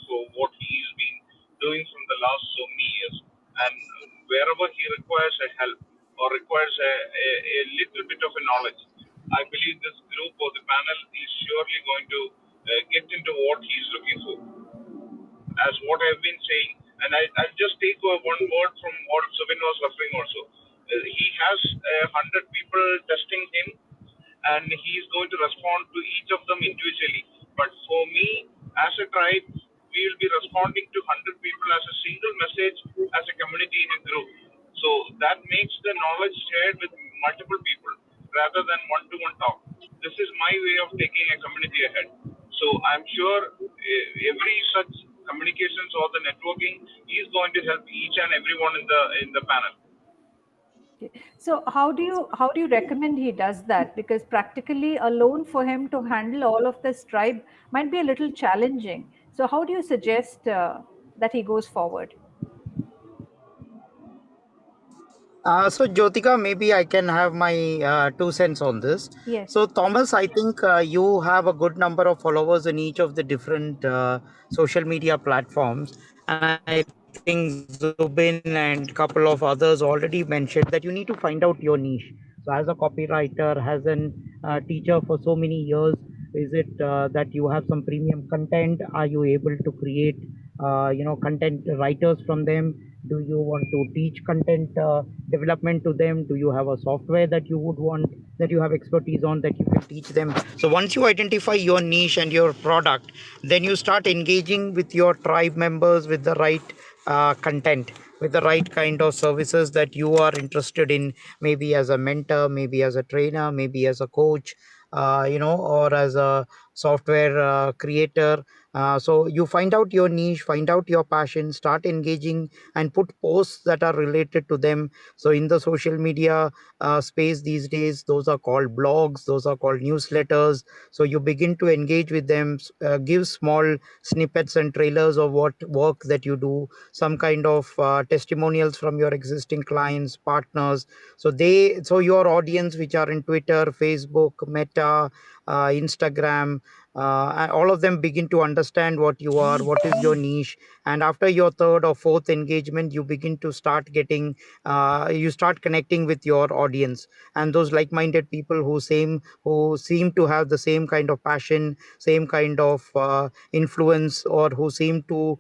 for what he's been doing from the last so many years. And wherever he requires a help or requires a little bit of a knowledge, I believe this group or the panel is surely going to get into what he's looking for as what I've been saying, and I'll just take one word from what Subin was referring also. He has 100 people testing him, and he's going to respond to each of them individually. But for me, as a tribe, we will be responding to 100 people as a single message, as a community in a group. So that makes the knowledge shared with multiple people rather than one-to-one talk. This is my way of taking a community ahead. So I'm sure every such communications or the networking is going to help each and everyone in the panel. So how do you recommend he does that? Because practically alone for him to handle all of this tribe might be a little challenging. So how do you suggest that he goes forward? So Jyotika, maybe I can have my 2 cents on this. Yes. So Thomas, I think you have a good number of followers in each of the different social media platforms, and I think Zubin and a couple of others already mentioned that you need to find out your niche. So as a copywriter, as an teacher for so many years, is it that you have some premium content? Are you able to create content writers from them? Do you want to teach content development to them? Do you have a software that you would want, that you have expertise on, that you can teach them? So once you identify your niche and your product, then you start engaging with your tribe members with the right content, with the right kind of services that you are interested in, maybe as a mentor, maybe as a trainer, maybe as a coach, or as a software creator. So you find out your niche, find out your passion, start engaging, and put posts that are related to them. So in the social media space these days, those are called blogs, those are called newsletters. So you begin to engage with them, give small snippets and trailers of what work that you do, some kind of testimonials from your existing clients, partners. So your audience, which are in Twitter, Facebook, Meta, Instagram, all of them begin to understand what you are, what is your niche. And after your third or fourth engagement, you begin to start getting you start connecting with your audience, and those like-minded people who seem to have the same kind of passion, same kind of influence, or who seem to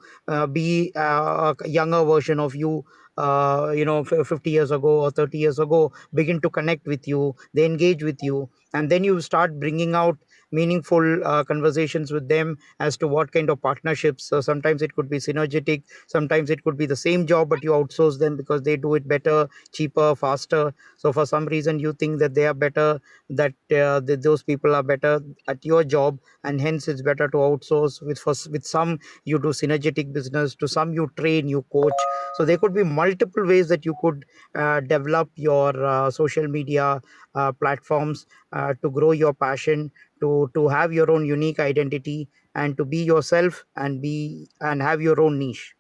be a younger version of you, 50 years ago or 30 years ago, begin to connect with you, they engage with you, and then you start bringing out meaningful conversations with them as to what kind of partnerships. So sometimes it could be synergetic, sometimes it could be the same job but you outsource them because they do it better, cheaper, faster. So for some reason you think that they are better, that those people are better at your job, and hence it's better to outsource. With some you do synergetic business, to some you train, you coach. So there could be multiple ways that you could develop your social media platforms to grow your passion, to have your own unique identity, and to be yourself and have your own niche.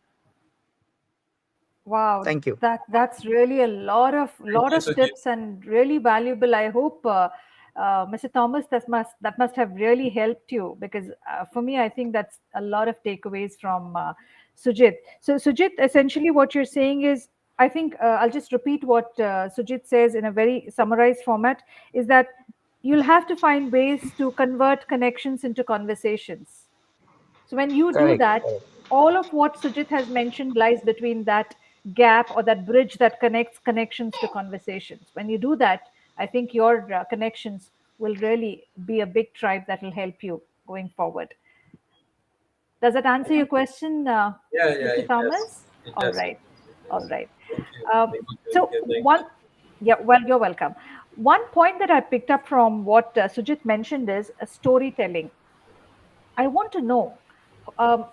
Wow, Thank you. that's really a lot of Thank you, Sujit. tips and really valuable. I hope Mr. Thomas, that must have really helped you, because for me, I think that's a lot of takeaways from Sujit. So Sujit, essentially what you're saying is, I think I'll just repeat what Sujit says in a very summarized format, is that you'll have to find ways to convert connections into conversations. So when you do Correct. that, all of what Sujit has mentioned lies between that gap or that bridge that connects connections to conversations. When you do that, I think your connections will really be a big tribe that will help you going forward. Does that answer your question, Yeah, yeah, Mr. it does. Thomas? It All does. right, It all does. right. Thank you. Um, Thank you, so Jyotika. Thank one, you. yeah, well, you're welcome. One point that I picked up from what Sujit mentioned is storytelling. I want to know, um,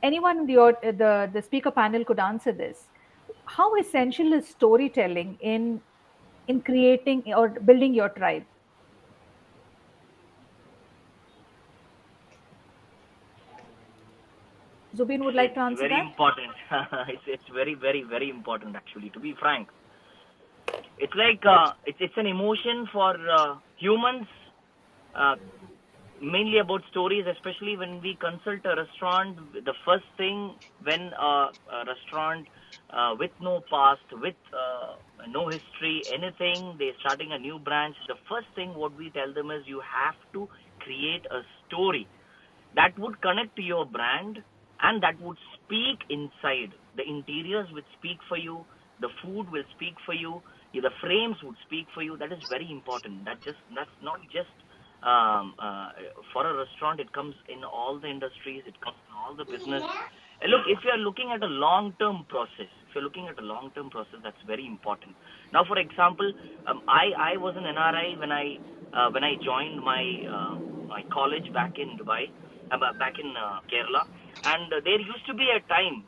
anyone in the speaker panel could answer this. How essential is storytelling in creating or building your tribe? Zubin would like to It's answer very that. important. It's very, very, very important, actually, to be frank. It's like it's an emotion for humans, uh, mainly about stories, especially when we consult a restaurant. The first thing when a restaurant with no past, with no history, anything, they're starting a new branch, the first thing what we tell them is you have to create a story that would connect to your brand and that would speak inside. The interiors would speak for you, the food will speak for you, the frames would speak for you. That is very important. That's not just for a restaurant. It comes in all the industries, it comes in all the business. Look, if you are looking at a long term process, that's very important. Now, for example, I was an NRI when I joined my college back in Dubai, back in Kerala. And there used to be a time,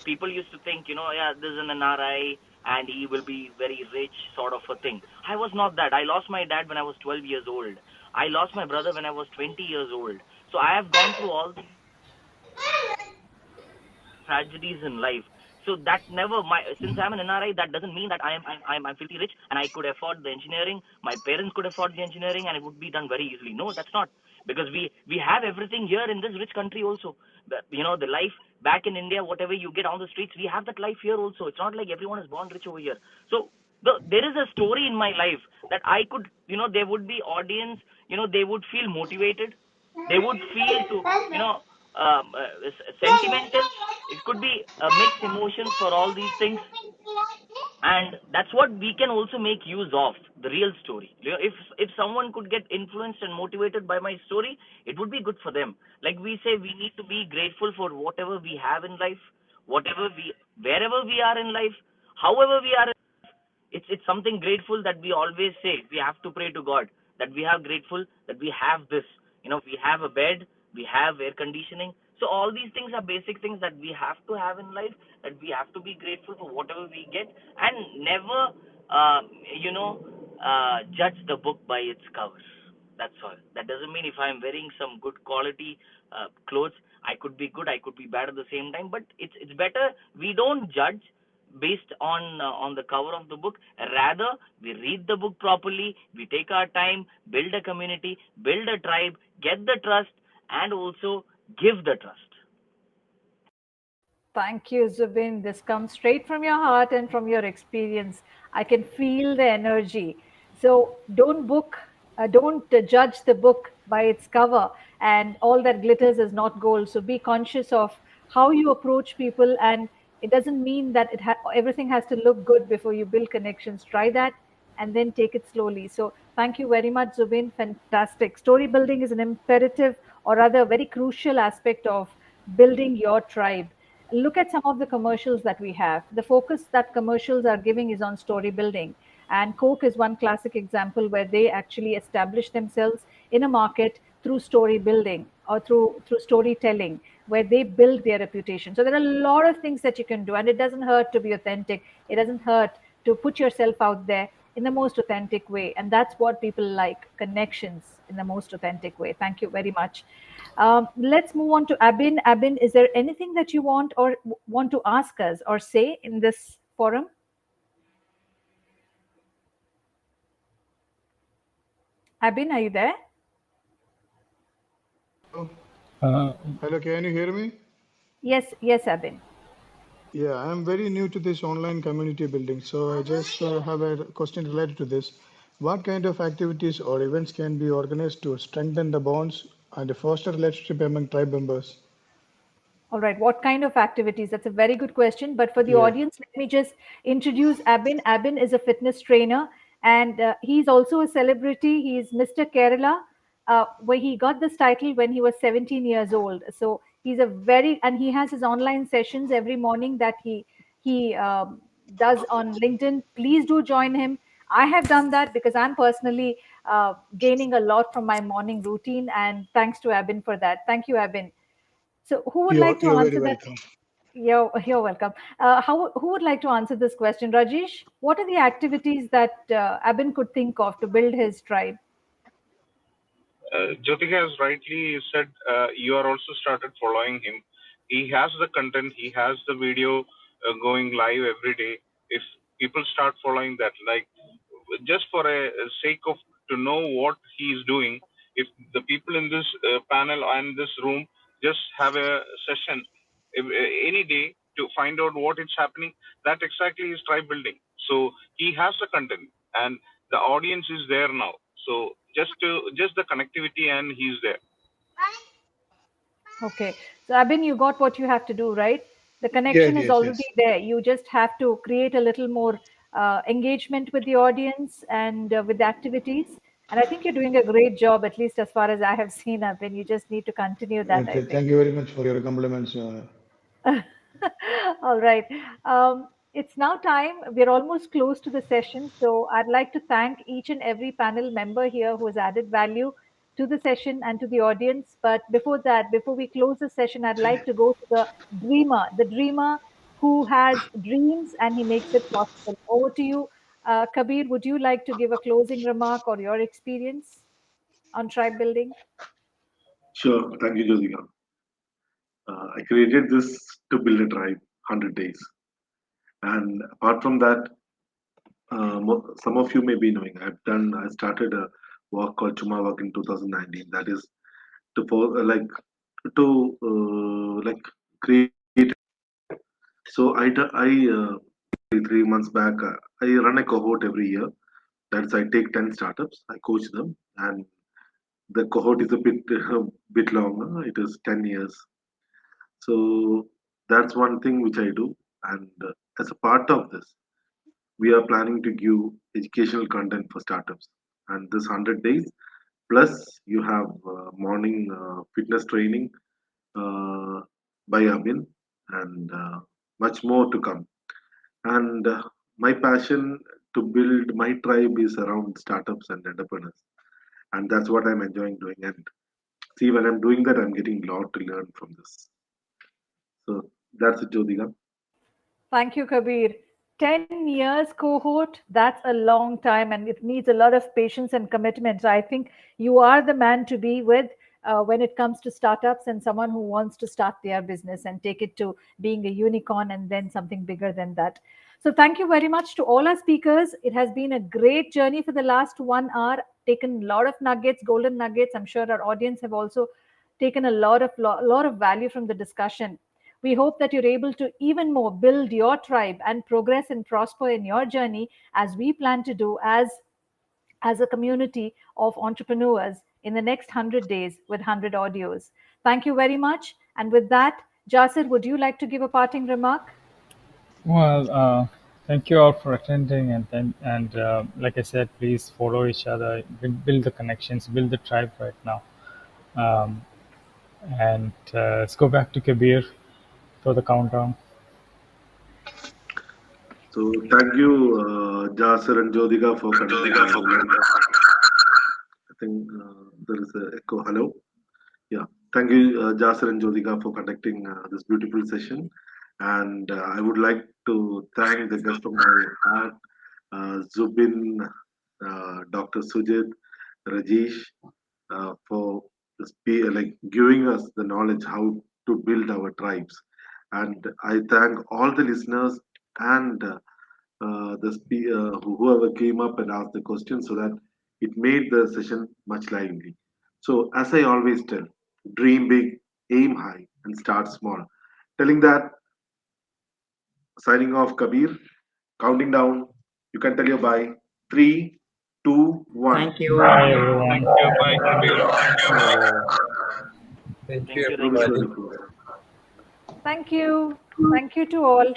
people used to think, yeah, this is an NRI and he will be very rich, sort of a thing. I was not that. I lost my dad when I was 12 years old. I lost my brother when I was 20 years old. So I have gone through all these tragedies in life. So that never my since I'm an NRI, that doesn't mean that I'm filthy rich and I could afford the engineering. My parents could afford the engineering and it would be done very easily. No, that's not, because we have everything here in this rich country also. The life back in India, whatever you get on the streets, we have that life here also. It's not like everyone is born rich over here. So there is a story in my life that I could, there would be audience, they would feel motivated, they would feel to, sentimental. It could be mixed emotions for all these things, and that's what we can also make use of the real story. If someone could get influenced and motivated by my story, it would be good for them. Like we say, we need to be grateful for whatever we have in life, whatever we wherever we are in life, however we are. It's something grateful that we always say. We have to pray to God that we have grateful that we have this. We have a bed, we have air conditioning. So all these things are basic things that we have to have in life, that we have to be grateful for whatever we get, and never, uh, you know, judge the book by its covers. That's all. That doesn't mean if I'm wearing some good quality clothes, I could be good, I could be bad at the same time. But it's better we don't judge based on the cover of the book. Rather, we read the book properly, we take our time, build a community, build a tribe, get the trust, and also give the trust. Thank you, Zubin. This comes straight from your heart and from your experience. I can feel the energy. So don't judge the book by its cover, and all that glitters is not gold. So be conscious of how you approach people, and it doesn't mean that everything has to look good before you build connections. Try that and then take it slowly. So thank you very much, Zubin. Fantastic. Story building is an imperative, or rather, a very crucial aspect of building your tribe. Look at some of the commercials that we have. The focus that commercials are giving is on story building. And Coke is one classic example where they actually establish themselves in a market through story building or through storytelling, where they build their reputation. So there are a lot of things that you can do, and it doesn't hurt to be authentic. It doesn't hurt to put yourself out there in the most authentic way. And that's what people like, connections in the most authentic way. Thank you very much. Let's move on to Abin. Abin, is there anything that you want to ask us or say in this forum? Abin, are you there? Hello, can you hear me? Yes, Abin. Yeah, I'm very new to this online community building, so I just have a question related to this. What kind of activities or events can be organized to strengthen the bonds and foster relationship among tribe members? All right. What kind of activities? That's a very good question. But for the Yeah. audience, let me just introduce Abin. Abin is a fitness trainer, and he's also a celebrity. He's Mr. Kerala, where he got this title when he was 17 years old. So and he has his online sessions every morning that he does on LinkedIn. Please do join him. I have done that because I'm personally gaining a lot from my morning routine, and thanks to Abin for that. Thank you, Abin. So, who would like to You're very answer that? welcome. You're welcome. Who would like to answer this question? Rajesh, what are the activities that Abin could think of to build his tribe? Jyotika has rightly said, you are also started following him. He has the content, he has the video going live every day. If people start following that, like just for a sake of to know what he is doing, if the people in this panel and this room just have a session any day to find out what is happening, that exactly is tribe building. So he has the content and the audience is there now. So just the connectivity and he's there. Okay. So, Abin, you got what you have to do, right? The Yes, connection is yes, already yes. there. You just have to create a little more engagement with the audience and with the activities. And I think you're doing a great job, at least as far as I have seen, Abin. You just need to continue that, I think. Thank you very much for your compliments. All right. It's now time. We're almost close to the session. So I'd like to thank each and every panel member here who has added value to the session and to the audience. But before that, before we close the session, I'd like to go to the dreamer who has dreams and he makes it possible. Over to you, Kabir. Would you like to give a closing remark or your experience on tribe building? Sure. Thank you, Jyotika. I created this to build a tribe, 100 days. And apart from that, some of you may be knowing, I started a work called Chuma Work in 2019. That is to, like create. So I 3 months back, I run a cohort every year. That's I take 10 startups, I coach them, and the cohort is a bit long. It is 10 years. So that's one thing which I do. And as a part of this, we are planning to give educational content for startups. And this 100 days, plus you have morning fitness training uh, by Abin, and much more to come. And my passion to build my tribe is around startups and entrepreneurs. And that's what I'm enjoying doing. And see, when I'm doing that, I'm getting a lot to learn from this. So that's it, Jyotika. Thank you, Kabir. 10 years cohort, that's a long time and it needs a lot of patience and commitment. So I think you are the man to be with when it comes to startups and someone who wants to start their business and take it to being a unicorn and then something bigger than that. So thank you very much to all our speakers. It has been a great journey for the last 1 hour, taken a lot of nuggets, golden nuggets. I'm sure our audience have also taken a lot of value from the discussion. We hope that you're able to even more build your tribe and progress and prosper in your journey as we plan to do as a community of entrepreneurs in the next 100 days with 100 audios. Thank you very much. And with that, Jasir, would you like to give a parting remark? Well, thank you all for attending, and like I said, please follow each other, build the connections, build the tribe right now. Um, and let's go back to Kabir for the countdown. So thank you, Jasir and Jyotika, for conducting. I think there is an echo. Hello. Yeah. Thank you, Jasir and Jyotika, for conducting this beautiful session. And I would like to thank the guest of my heart, Zubin, Dr. Sujit, Rajesh, for giving us the knowledge how to build our tribes. And I thank all the listeners and whoever came up and asked the question so that it made the session much lively. So, as I always tell, dream big, aim high, and start small. Telling that, signing off, Kabir, counting down. You can tell your bye. 3, 2, 1. Thank you. Bye, everyone. Thank you. Bye, Kabir. Thank Thank you, you, everybody. Thank you. Thank you to all.